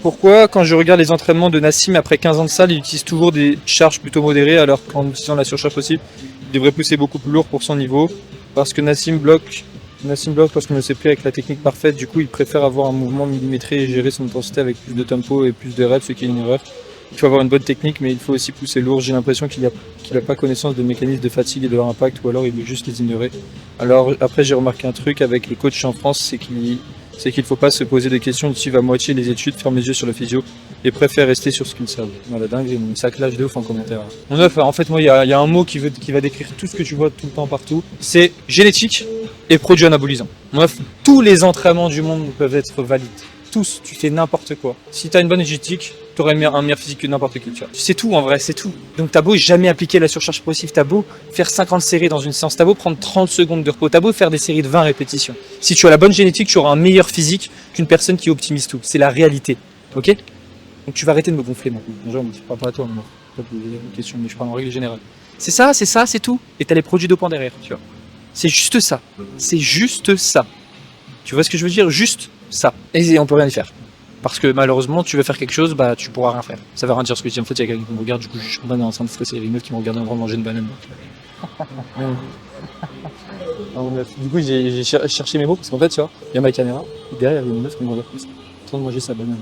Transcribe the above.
Pourquoi, quand je regarde les entraînements de Nassim après 15 ans de salle, il utilise toujours des charges plutôt modérées alors qu'en utilisant la surcharge possible, il devrait pousser beaucoup plus lourd pour son niveau? Parce que Nassim bloque lorsqu'il ne sait plus avec la technique parfaite, du coup il préfère avoir un mouvement millimétré et gérer son intensité avec plus de tempo et plus de reps, ce qui est une erreur. Il faut avoir une bonne technique, mais il faut aussi pousser lourd. J'ai l'impression qu'il a pas connaissance des mécanismes de fatigue et de leur impact, ou alors il veut juste les ignorer. Alors après j'ai remarqué un truc avec les coachs en France, c'est qu'il faut pas se poser des questions, ils suivent à moitié les études, ferment les yeux sur le physio et préfèrent rester sur ce qu'ils savent. Voilà, dingue, j'ai mis ça clash de ouf en commentaire. Mon neuf, en fait, moi, il y a un mot qui va décrire tout ce que tu vois tout le temps partout. C'est génétique et produit anabolisant. Bref, tous les entraînements du monde peuvent être valides. Tous, tu fais n'importe quoi. Si t'as une bonne génétique, t'auras un meilleur physique que n'importe qui, tu vois. C'est tout, en vrai, c'est tout. Donc t'as beau jamais appliquer la surcharge progressive, t'as beau faire 50 séries dans une séance, t'as beau prendre 30 secondes de repos, t'as beau faire des séries de 20 répétitions. Si tu as la bonne génétique, tu auras un meilleur physique qu'une personne qui optimise tout. C'est la réalité, ok? Donc tu vas arrêter de me gonfler maintenant. Déjà, je parle pas à toi, moi. Pas de question, mais je parle en règle générale. C'est ça, c'est tout. Et t'as les produits dopants derrière, tu vois. C'est juste ça. C'est juste ça. Tu vois ce que je veux dire? Juste ça. Et on peut rien y faire. Parce que malheureusement, tu veux faire quelque chose, bah tu pourras rien faire. Ça va rien dire ce que je dis. En fait, il y a quelqu'un qui me regarde, du coup, je suis en train de stresser. Il y a une meuf qui me regarde en train de manger une banane. Du coup, j'ai cherché mes mots parce qu'en fait, tu vois, il y a ma caméra. Et derrière, il y a une meuf qui me regarde en train de manger sa banane.